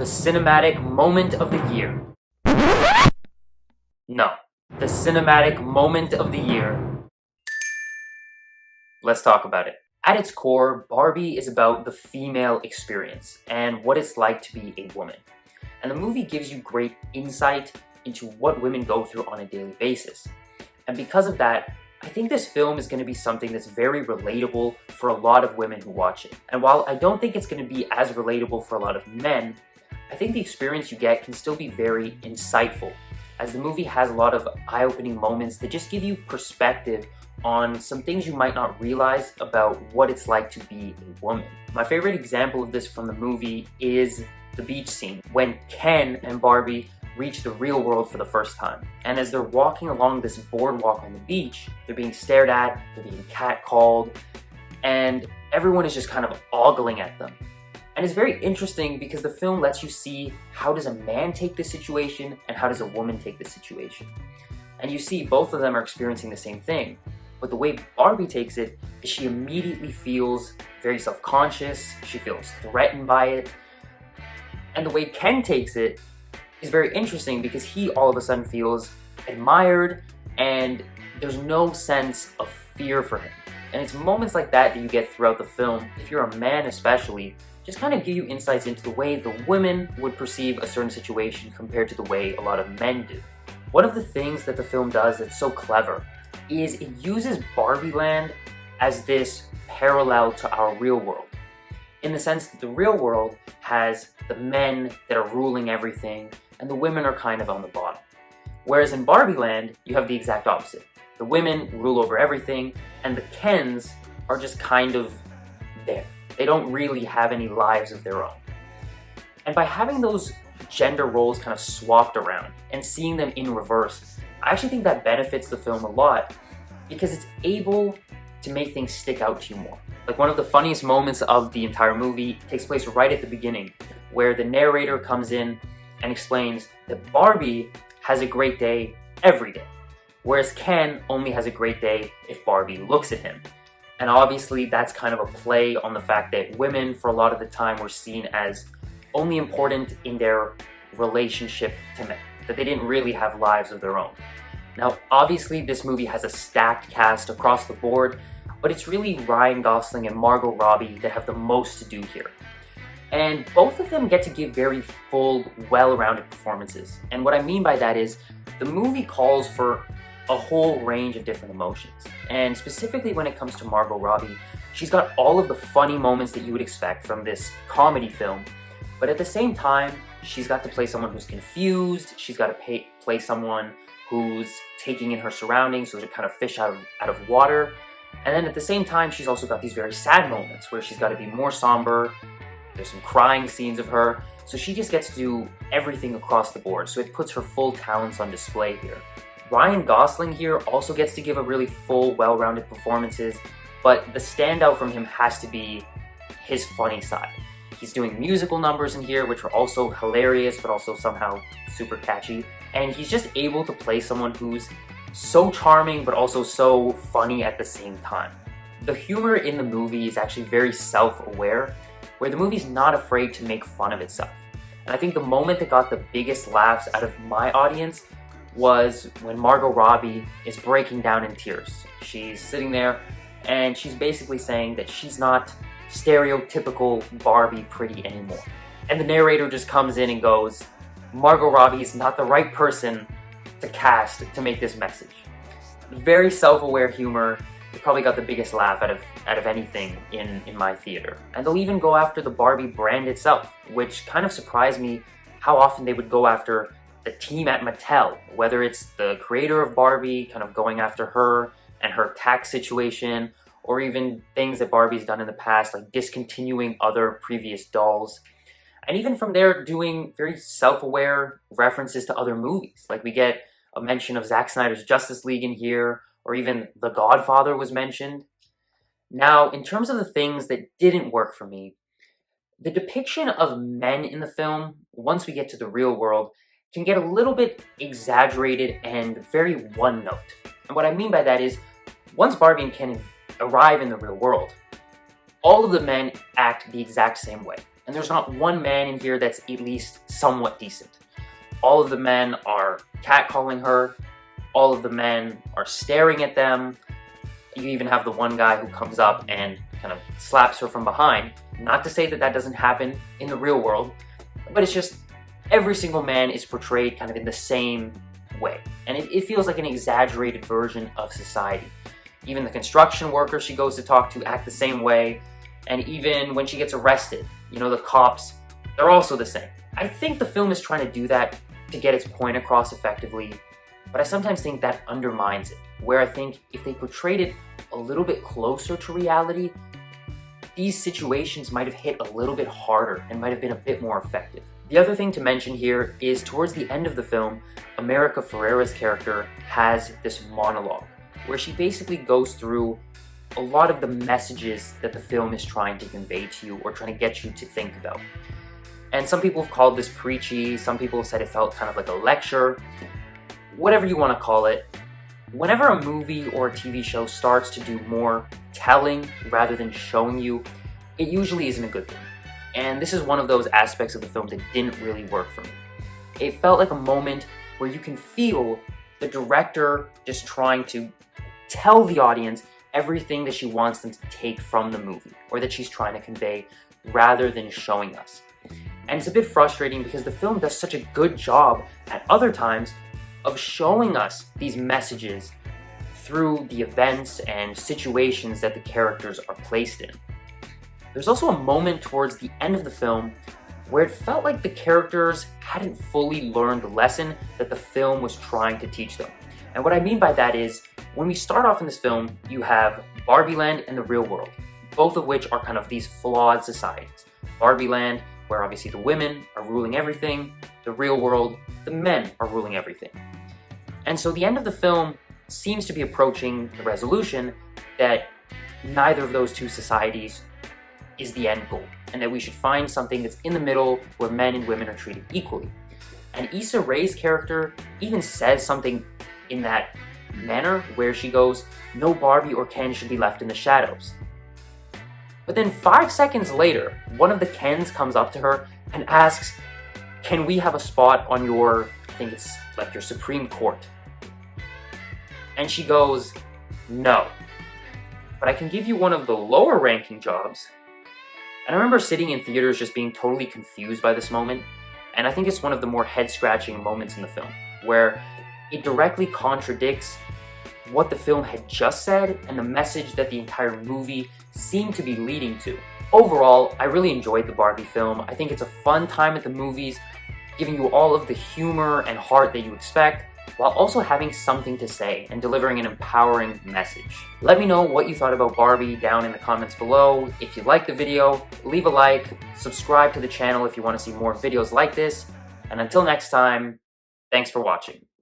the cinematic moment of the year. No, the cinematic moment of the year. Let's talk about it. At its core, Barbie is about the female experience and what it's like to be a woman. And the movie gives you great insight into what women go through on a daily basis. And because of that, I think this film is going to be something that's very relatable for a lot of women who watch it. And while I don't think it's going to be as relatable for a lot of men, I think the experience you get can still be very insightful, as the movie has a lot of eye-opening moments that just give you perspective on some things you might not realize about what it's like to be a woman. My favorite example of this from the movie is the beach scene, when Ken and Barbie reach the real world for the first time. And as they're walking along this boardwalk on the beach, they're being stared at, they're being catcalled, and everyone is just kind of ogling at them. And it's very interesting because the film lets you see how does a man take this situation and how does a woman take this situation. And you see both of them are experiencing the same thing. But the way Barbie takes it is she immediately feels very self-conscious, she feels threatened by it. And the way Ken takes it is very interesting because he all of a sudden feels admired and there's no sense of fear for him. And it's moments like that that you get throughout the film, if you're a man especially, just kind of give you insights into the way the women would perceive a certain situation compared to the way a lot of men do. One of the things that the film does that's so clever is it uses Barbie Land as this parallel to our real world, in the sense that the real world has the men that are ruling everything and the women are kind of on the bottom. Whereas in Barbie Land, you have the exact opposite. The women rule over everything and the Kens are just kind of there. They don't really have any lives of their own. And by having those gender roles kind of swapped around and seeing them in reverse, I actually think that benefits the film a lot because it's able to make things stick out to you more. Like one of the funniest moments of the entire movie takes place right at the beginning, where the narrator comes in and explains that Barbie has a great day every day, whereas Ken only has a great day if Barbie looks at him. And obviously that's kind of a play on the fact that women for a lot of the time were seen as only important in their relationship to men, that they didn't really have lives of their own. Now obviously this movie has a stacked cast across the board, but it's really Ryan Gosling and Margot Robbie that have the most to do here. And both of them get to give very full, well-rounded performances. And what I mean by that is, the movie calls for a whole range of different emotions. And specifically when it comes to Margot Robbie, she's got all of the funny moments that you would expect from this comedy film, but at the same time, she's got to play someone who's confused, she's got to play someone who's taking in her surroundings, so to kind of fish out of water. And then at the same time, she's also got these very sad moments where she's got to be more somber. There's some crying scenes of her. So she just gets to do everything across the board. So it puts her full talents on display here. Ryan Gosling here also gets to give a really full, well-rounded performances, but the standout from him has to be his funny side. He's doing musical numbers in here, which are also hilarious, but also somehow super catchy. And he's just able to play someone who's so charming, but also so funny at the same time. The humor in the movie is actually very self-aware, where the movie's not afraid to make fun of itself. And I think the moment that got the biggest laughs out of my audience was when Margot Robbie is breaking down in tears. She's sitting there and she's basically saying that she's not stereotypical Barbie pretty anymore. And the narrator just comes in and goes, Margot Robbie is not the right person to cast to make this message. Very self-aware humor. It probably got the biggest laugh out of anything in my theater. And they'll even go after the Barbie brand itself, which kind of surprised me how often they would go after the team at Mattel, whether it's the creator of Barbie kind of going after her and her tax situation, or even things that Barbie's done in the past, like discontinuing other previous dolls. And even from there, doing very self-aware references to other movies. Like we get a mention of Zack Snyder's Justice League in here, or even The Godfather was mentioned. Now, in terms of the things that didn't work for me, the depiction of men in the film, once we get to the real world, can get a little bit exaggerated and very one note. And what I mean by that is, once Barbie and Ken arrive in the real world, all of the men act the exact same way. And there's not one man in here that's at least somewhat decent. All of the men are catcalling her. All of the men are staring at them. You even have the one guy who comes up and kind of slaps her from behind. Not to say that that doesn't happen in the real world, but it's just every single man is portrayed kind of in the same way. And it feels like an exaggerated version of society. Even the construction workers she goes to talk to act the same way. And even when she gets arrested, you know, the cops, they're also the same. I think the film is trying to do that to get its point across effectively, but I sometimes think that undermines it, where I think if they portrayed it a little bit closer to reality, these situations might have hit a little bit harder and might have been a bit more effective. The other thing to mention here is towards the end of the film, America Ferrera's character has this monologue where she basically goes through a lot of the messages that the film is trying to convey to you or trying to get you to think about. And some people have called this preachy, some people have said it felt kind of like a lecture, whatever you want to call it. Whenever a movie or a TV show starts to do more telling rather than showing you, it usually isn't a good thing. And this is one of those aspects of the film that didn't really work for me. It felt like a moment where you can feel the director just trying to tell the audience everything that she wants them to take from the movie, or that she's trying to convey, rather than showing us. And it's a bit frustrating because the film does such a good job at other times of showing us these messages through the events and situations that the characters are placed in. There's also a moment towards the end of the film where it felt like the characters hadn't fully learned the lesson that the film was trying to teach them. And what I mean by that is, when we start off in this film, you have Barbie Land and the real world, both of which are kind of these flawed societies. Barbie Land, where obviously the women are ruling everything, the real world, the men are ruling everything. And so the end of the film seems to be approaching the resolution that neither of those two societies is the end goal, and that we should find something that's in the middle where men and women are treated equally. And Issa Rae's character even says something in that manner where she goes, "No Barbie or Ken should be left in the shadows." But then 5 seconds later, one of the Kens comes up to her and asks, "Can we have a spot on your, I think it's like your Supreme Court?" And she goes, "No, but I can give you one of the lower ranking jobs." And I remember sitting in theaters just being totally confused by this moment, and I think it's one of the more head-scratching moments in the film, where it directly contradicts what the film had just said and the message that the entire movie seemed to be leading to. Overall, I really enjoyed the Barbie film. I think it's a fun time at the movies, giving you all of the humor and heart that you expect, while also having something to say and delivering an empowering message. Let me know what you thought about Barbie down in the comments below. If you liked the video, leave a like, subscribe to the channel if you want to see more videos like this, and until next time, thanks for watching.